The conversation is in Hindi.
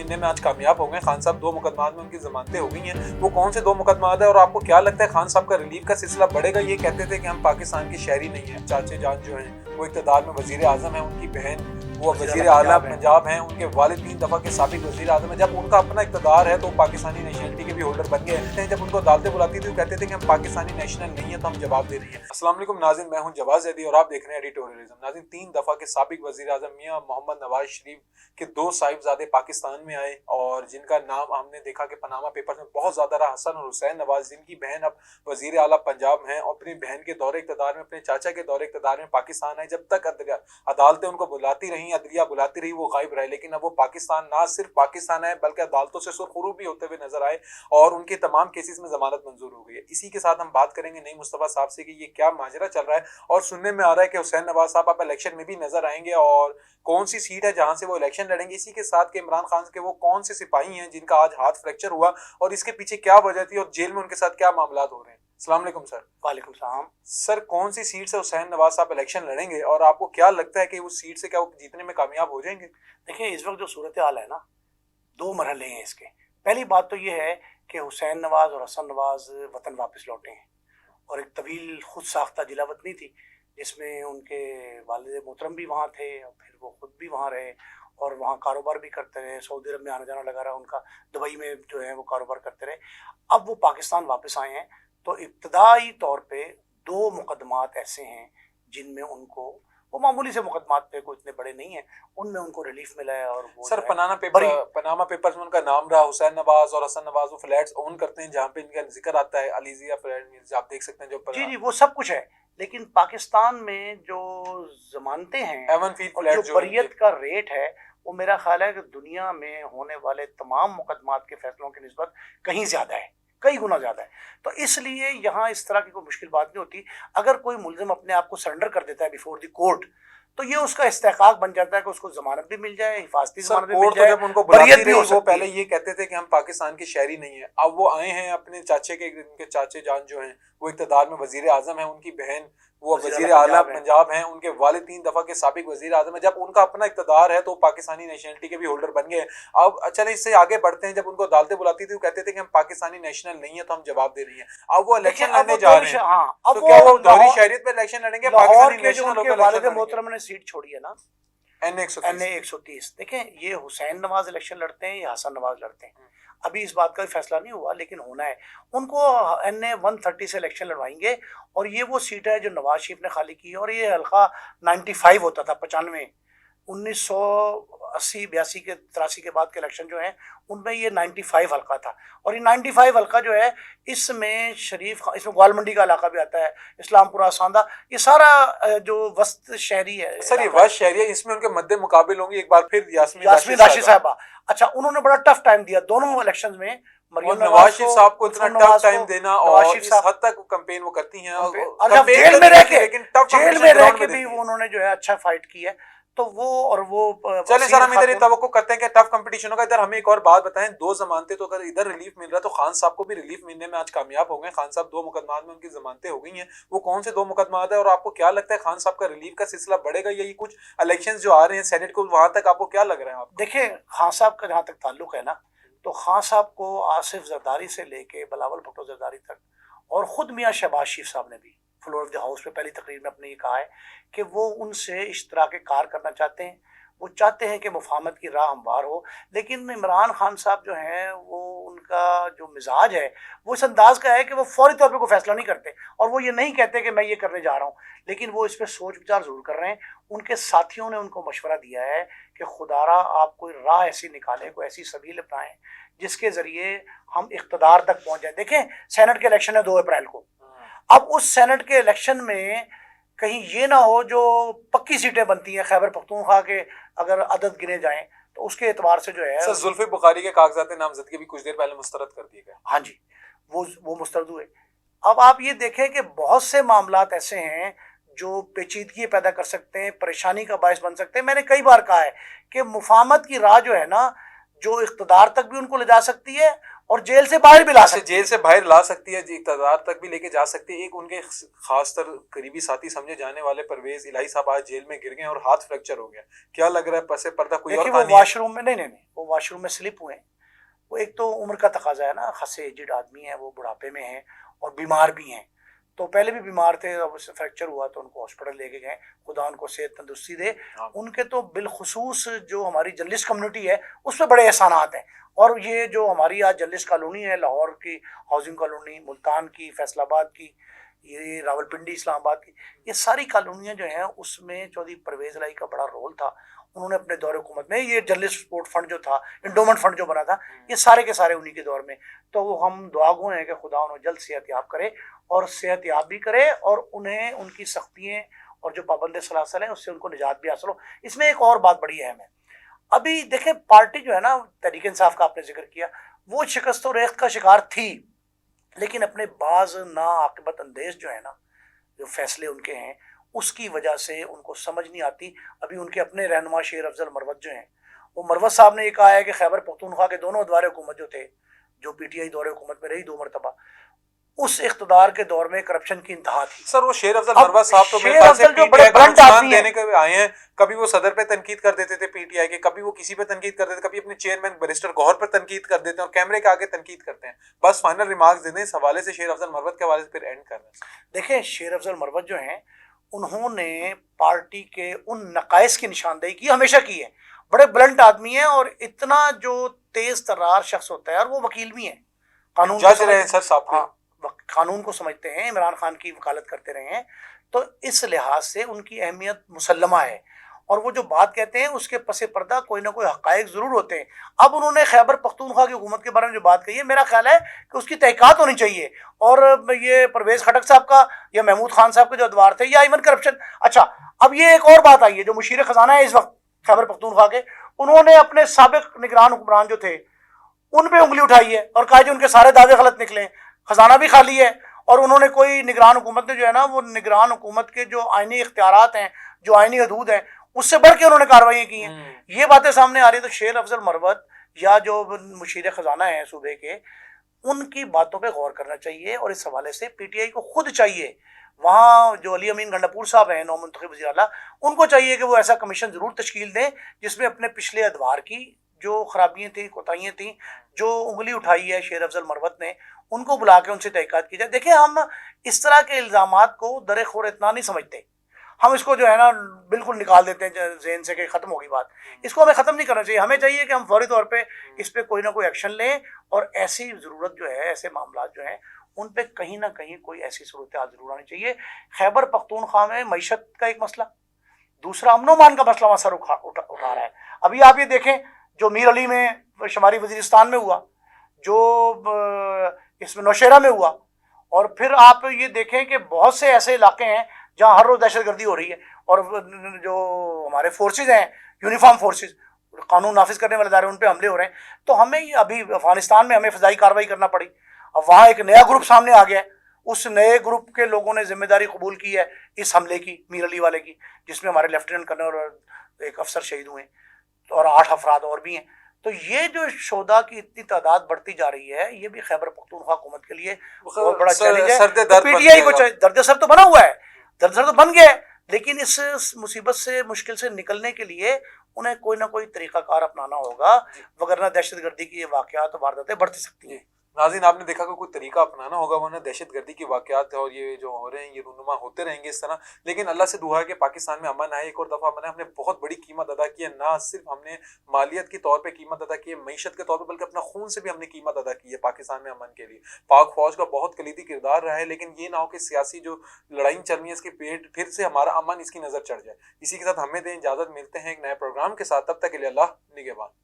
मिलने में आज कामयाब हो गए। खान साहब 2 मुकदमात में उनकी जमानतें हो गई हैं। वो कौन से 2 मुकदमात है और आपको क्या लगता है खान साहब का रिलीफ का सिलसिला बढ़ेगा? ये कहते थे कि हम पाकिस्तान के शहरी नहीं हैं। चाचे जान जो हैं वो इक़्तिदार में वज़ीर आज़म है, उनकी बहन वो वज़ीर आला पंजाब हैं, उनके वालिद 3 दफ़ा के साबिक वज़ीर आज़म है। जब उनका अपना इक़्तिदार है तो पाकिस्तानी नेशनलिटी के भी होल्डर बन गए हैं। जब उनको अदालतें बुलाती थी वो कहते थे कि हम पाकिस्तानी नेशनल नहीं है तो हम जवाब दे रही हैं। अस्सलाम वालेकुम नाज़रीन, मैं हूं जवाद ज़ैदी और आप देख रहे हैं एडिटोरियलिज्म। नाज़रीन, 3 दफ़ा के साबिक वज़ीर आज़म मियां मोहम्मद नवाज शरीफ के 2 साहिबजादे पाकिस्तान में आए और जिनका नाम हमने देखा कि पनामा पेपर्स में बहुत ज़्यादा रहा, हसन और हुसैन नवाज, जिनकी बहन अब वज़ीर आला पंजाब हैं और अपनी बहन के दौरे इक़्तिदार में, अपने चाचा के दौरे इक़्तिदार में पाकिस्तान आए। जब तक अदालतें उनको बुलाती रहीं, अदलिया बुलाती रही, वो गायब रहे। लेकिन अब वो पाकिस्तान, ना सिर्फ पाकिस्तान है बल्कि अदालतों से सुरखरू भी होते हुए नजर आए और उनके तमाम केसेस में जमानत मंजूर हो गई है। इसी के साथ हम बात करेंगे नईम मुस्तफा साहब से कि ये क्या माजरा चल रहा है और सुनने में आ रहा है कि हुसैन नवाज साहब आप इलेक्शन में भी नजर आएंगे और कौन सी सीट है जहां से वो इलेक्शन लड़ेंगे। इसी के साथ के इमरान खान के वो कौन से सिपाही हैं जिनका आज हाथ फ्रैक्चर हुआ और इसके पीछे क्या वजह थी और जेल में उनके साथ क्या मामला हो रहे हैं। अस्सलाम वालेकुम सर। वालेकुम सलाम। सर, कौन सी सीट से हुसैन नवाज साहब इलेक्शन लड़ेंगे और आपको क्या लगता है कि उस सीट से क्या वो जीतने में कामयाब हो जाएंगे? देखिए, इस वक्त जो सूरत हाल है ना, 2 मरहले हैं इसके। पहली बात तो ये है कि हुसैन नवाज और हसन नवाज वतन वापस लौटे हैं और एक तवील खुद साख्ता जिला वतनी थी जिसमें उनके वालिद मोहतरम भी वहाँ थे और फिर वो खुद भी वहाँ रहे और वहाँ कारोबार भी करते रहे। सऊदी अरब में आना जाना लगा रहा उनका, दुबई में जो है वो कारोबार करते रहे। अब वो पाकिस्तान वापस आए हैं तो इब्तदाई तौर पे 2 मुकदमात ऐसे हैं जिनमें उनको, वो मामूली से मुकदमात पे कोई इतने बड़े नहीं हैं, उनमें उनको रिलीफ मिला है। और वो सर, पनामा पेपर्स में उनका नाम रहा, हुसैन नवाज और हसन नवाज वो फ्लैट्स ओन करते हैं जहाँ पे इनका जिक्र आता है, अलीजिया फ्लैट आप देख सकते हैं जो जी वो सब कुछ है। लेकिन पाकिस्तान में जो जमानतें हैं और जो बरियत का रेट है वो मेरा ख्याल है कि दुनिया में होने वाले तमाम मुकदमात के फैसलों की निस्बत कहीं ज़्यादा है, कई गुना ज़्यादा है। तो इसलिए यहाँ इस तरह की कोई मुश्किल बात नहीं होती। अगर कोई मुल्ज़िम अपने आप को सरेंडर कर देता है बिफोर द कोर्ट तो ये उसका इस्तेहकाक बन जाता है कि उसको जमानत भी मिल जाए, हिफाजती जमानत भी मिल जाए। जब उनको बुलाती रही वो पहले ये कहते थे कि हम पाकिस्तान के शहरी नहीं है। अब वो आए हैं, अपने चाचे के, उनके चाचे जान जो हैं वो इक़्तिदार में वज़ीर आज़म है, उनकी बहन वो वज़ीर आला पंजाब हैं, उनके वालिद 3 दफ़ा के साबिक वज़ीर आज़म है। जब उनका अपना इक़्तिदार है तो पाकिस्तानी नेशनलिटी के भी होल्डर बन गए। अब चले इससे आगे बढ़ते हैं। जब उनको अदालतें बुलाती थी वो कहते थे कि हम पाकिस्तानी नेशनल नहीं है तो हम जवाब दे रही हैं। अब वो इलेक्शन लड़ने जा रहे हैं, तो क्या वो दोहरी शहरियत में इलेक्शन लड़ेंगे? पाकिस्तानी नेशनल वालिद मोहतरम ने सीट छोड़ी है ना, NA 130। देखें, ये हुसैन नवाज इलेक्शन लड़ते हैं या हसन नवाज लड़ते हैं, अभी इस बात का भी फैसला नहीं हुआ, लेकिन होना है। उनको NA 130 से इलेक्शन लड़वाएंगे और ये वो सीट है जो नवाज शरीफ ने खाली की है। और ये हल्का 95 होता था 95, 1980-82 के 83 के बाद के इलेक्शन जो है उनमें ये 95 हल्का था। और ये 95 हल्का जो है इसमें इसमें ग्वाल मंडी का इलाका भी आता है, इस्लामपुरा, सांदा, ये सारा जो वस्त शहरी है। सर, ये वस्त शहरी है, इसमें उनके मद्दे मुकाबिल होंगी एक बार फिर यास्मीन राशिद साहबा। अच्छा, उन्होंने बड़ा टफ टाइम दिया दोनों इलेक्शंस में। नवाज शरीफ साहब को इतना टफ टाइम देना और इस हद तक कैंपेन वो करती हैं और जेल में रह के भी उन्होंने जो है अच्छा फाइट की है। तो वो चले सर, हम इधर तवक्को करते हैं कि टफ कंपटीशन होगा। इधर हमें एक और बात बताएं, 2 जमानतें तो अगर इधर रिलीफ मिल रहा है तो खान साहब को भी रिलीफ मिलने में आज कामयाब हो गए। खान साहब 2 मुकदमात में उनकी जमानतें हो गई हैं। वो कौन से 2 मुकदमात है और आपको क्या लगता है खान साहब का रिलीफ का सिलसिला बढ़ेगा? यही कुछ इलेक्शन जो आ रहे हैं सेनेट को, वहां तक आपको क्या लग रहा है? आप देखिए, खान साहब का जहाँ तक ताल्लुक है ना, तो खान साहब को आसिफ जरदारी से लेके बिलावल भुट्टो जरदारी तक और खुद मियाँ शहबाज शरीफ साहब ने भी फ्लोर ऑफ द हाउस पे पहली तकरीर में अपने ये कहा है कि वो उनसे इस तरह के कार करना चाहते हैं। वो चाहते हैं कि मुफाहमत की राह हमवार हो। लेकिन इमरान खान साहब जो हैं वो, उनका जो मिजाज है वो इस अंदाज का है कि वो फौरी तौर पे कोई फैसला नहीं करते और वो ये नहीं कहते कि मैं ये करने जा रहा हूँ, लेकिन वो इस पर सोच विचार ज़रूर कर रहे हैं। उनके साथियों ने उनको मशवरा दिया है कि खुदारा आप कोई राह ऐसी निकालें, कोई ऐसी सबील अपनाएं जिसके ज़रिए हम इक़्तिदार तक पहुँच जाए। देखें, सेनेट के इलेक्शन है 2 अप्रैल को। अब उस सेनेट के इलेक्शन में कहीं ये ना हो जो पक्की सीटें बनती हैं खैबर पख्तूनख्वा के, अगर अदद गिने जाएं तो उसके एतबार से जो है सर, जुल्फी बुखारी के कागजात नामजदगी भी कुछ देर पहले मुस्तरद कर दिए गए। हाँ जी, वो मुस्तरद हुए। अब आप ये देखें कि बहुत से मामलात ऐसे हैं जो पेचीदगी पैदा कर सकते हैं, परेशानी का बायस बन सकते हैं। मैंने कई बार कहा है कि मुफाहमत की राह जो है ना, जो इक़्तिदार तक भी उनको ले जा सकती है और जेल से बाहर भी ला अच्छा, सकती है। जेल से बाहर ला सकती है, इक़्तिदार तक भी लेके जा सकती है। एक उनके खासतर करीबी साथी समझे जाने वाले परवेज इलाही साहब आज जेल में गिर गए और हाथ फ्रैक्चर हो गया। क्या लग रहा है पसे पर्दा कोई और देखिए वो कहानी है? वॉशरूम में नहीं, वो वॉशरूम में स्लिप हुए। वो एक तो उम्र का तकाजा है ना, खासे एजिड आदमी है, वो बुढ़ापे में है और बीमार भी हैं। तो पहले भी बीमार थे, अब उससे फ्रैक्चर हुआ तो उनको हॉस्पिटल लेके गए। खुदा उनको सेहत तंदुरुस्ती दे। हाँ। उनके तो बिलखुसूस जो हमारी जर्नलिस्ट कम्युनिटी है उस पर बड़े एहसानात हैं। और ये जो हमारी आज जर्नलिस्ट कॉलोनी है, लाहौर की हाउसिंग कॉलोनी, मुल्तान की, फैसलाबाद की, ये रावलपिंडी इस्लामाबाद की, ये सारी कॉलोनियाँ जो हैं उसमें चौधरी परवेज इलाही का बड़ा रोल था। उन्होंने अपने दौरे हुकूमत में ये जर्नलिस्ट सपोर्ट फंड जो था, इंडोमेंट फंड जो बना था, ये सारे के सारे उन्हीं के दौर में। तो वो हम दुआगो हैं कि खुदा उन्हें जल्द सेहत याब करे और सेहत याब भी करे और उन्हें उनकी सख्तियाँ और जो पाबंद सलासल है उससे उनको निजात भी हासिल हो। इसमें एक और बात बड़ी अहम है। अभी देखें पार्टी जो है ना, तहरीक इंसाफ का आपने जिक्र किया, वो शिकस्त और रेख्त का शिकार थी, लेकिन अपने बाज नाआकिबत अंदेश जो है ना, जो फैसले उनके हैं उसकी वजह से उनको समझ नहीं आती। अभी उनके अपने रहनुमा शेर अफजल मरवत जो हैं, वो मरवत साहब ने ये कहा है कि खैबर पख्तूनख्वा के दोनों दौरे हुकूमत जो थे, जो पीटीआई दौरे हुकूमत में रही 2 मरतबा, उस इख्तदार के दौर में करप्शन की इंतहा थी। सर वो शेर अफजल अब मरवत साहब तो मेरे शेर ख्याल से अफजल जो बड़े पीटीआई को ब्लंट नुकसान आदमी देने हैं, के आए हैं। कभी वो सदर पे तनकीद कर देते थे पीटीआई के, कभी वो किसी पे तनकीद कर देते, कभी अपने चेयरमैन बैरिस्टर गौहर पर तनकीद कर देते हैं और कैमरे के आगे तनकीद करते हैं। बस फाइनल रिमार्क्स दे दें इस हवाले से, शेर अफजल मरवत के हवाले से, फिर एंड कर दें। देखें शेर अफजल मरवत जो हैं, उन्होंने पार्टी के उन नकाइस की निशानदेही की, हमेशा की है। बड़े ब्लंट आदमी हैं और इतना जो तेज तर्रार शख्स होता है, और वो वकील भी हैं, कानून को जज रहे हैं सर साहब। हाँ, कानून को समझते हैं, इमरान खान की वकालत करते रहे हैं, तो इस लिहाज से उनकी अहमियत मुसल्लमा है। और वो जो बात कहते हैं उसके पसे पर्दा कोई ना कोई हकायक जरूर होते हैं। अब उन्होंने खैबर पख्तूनख्वा की हुकूमत के बारे में जो बात कही है, मेरा ख्याल है कि उसकी तहकीकात होनी चाहिए। और ये परवेज खटक साहब का या महमूद खान साहब के जो अदवार थे, या इवन करप्शन। अच्छा, अब ये एक और बात आई है, जो मुशीर खजाना है इस वक्त खैबर पख्तूनख्वा के, उन्होंने अपने साबिक निगरान हुक्मरान जो थे उन पे उंगली उठाई है और कहा कि उनके सारे दावे गलत निकले, खजाना भी खाली है। और उन्होंने कोई निगरान हुकूमत ने जो है ना, वो निगरान हुकूमत के जो आईनी इख्तियारात हैं, जो आईनी हदूद हैं, उससे बढ़ के उन्होंने कार्रवाई की हैं। ये बातें सामने आ रही है। तो शेर अफजल मरवत या जो मुशीर खजाना है सूबे के, उनकी बातों पे गौर करना चाहिए। और इस हवाले से पीटीआई को खुद चाहिए, वहाँ जो अली अमीन गंडापुर साहब हैं नौमुंतखब वज़ीर आला, उनको चाहिए कि वो ऐसा कमीशन ज़रूर तश्कील दें जिसमें अपने पिछले अदवार की जो खराबियाँ थी, कोताहियाँ थी, जो उंगली उठाई है शेर अफजल मरवत ने, उनको बुला के उनसे तहकीकात की जाए। देखिए, हम इस तरह के इल्ज़ामात को दर खोर इतना नहीं समझते। हम इसको जो है ना बिल्कुल निकाल देते हैं जहन से कि ख़त्म होगी बात। इसको हमें ख़त्म नहीं करना चाहिए। हमें चाहिए कि हम फौरी तौर पे इस पर कोई ना कोई एक्शन लें, और ऐसी ज़रूरत जो है, ऐसे मामला जो हैं, उन पर कहीं ना कहीं कोई ऐसी सूरत हाल जरूर आनी चाहिए। खैबर पख्तूनख्वा में मईशत का एक मसला, दूसरा अमनो मान का मसला वहाँ सर उठा रहा है। अभी आप ये देखें, जो मीर अली में शुमारी वजीरिस्तान में हुआ, जो इसमें नौशेरा में हुआ, और फिर आप ये देखें कि बहुत से ऐसे इलाके हैं जहाँ हर रोज़ दहशतगर्दी हो रही है, और जो हमारे फोर्सेज हैं, यूनिफॉर्म फोर्सेज, कानून नाफिज करने वाले इदारे, उन पर हमले हो रहे हैं। तो हमें अभी अफगानिस्तान में हमें फ़िज़ाई कार्रवाई करना पड़ी। अब वहाँ एक नया ग्रुप सामने आ गया है, उस नए ग्रुप के लोगों ने जिम्मेदारी कबूल की है इस हमले की, मीर अली वाले की, जिसमें हमारे लेफ्टिनेंट कर्नल और एक अफसर शहीद हुए और 8 अफराद और भी हैं। तो ये जो शोधा की इतनी तादाद बढ़ती जा रही है, ये भी खैबर पख्तूनख्वा हुकूमत के लिए बहुत बड़ा चैलेंज है। तो पीटीआई को दर्द सर तो बना हुआ है, दर्द सर तो बन गया है, लेकिन इस मुसीबत से, मुश्किल से निकलने के लिए उन्हें कोई ना कोई तरीक़ाकार अपनाना होगा, वगरना दहशतगर्दी की ये वाक़यात और वारदातें बढ़ती सकती हैं। नाज़रीन, आपने देखा कि कोई तरीका अपनाना होगा, वरना दहशतगर्दी की वाक़यात और ये जो हो रहे हैं ये रूनुमा होते रहेंगे इस तरह। लेकिन अल्लाह से दुआ है कि पाकिस्तान में अमन आए। एक और दफ़ा अमन है, हमने बहुत बड़ी कीमत अदा की है। ना सिर्फ हमने मालियत के तौर पे कीमत अदा की है, मईशत के तौर पे, बल्कि अपना खून से भी हमने कीमत अदा की है पाकिस्तान में अमन के लिए। पाक फौज का बहुत कलीदी किरदार रहा है, लेकिन ये ना हो कि सियासी जो लड़ाई चल रही है इसके पेट फिर से हमारा अमन इसकी नज़र चढ़ जाए। इसी के साथ हमें दें इजाज़त, मिलते हैं एक नए प्रोग्राम के साथ। तब तक के लिए अल्लाह निगहबान।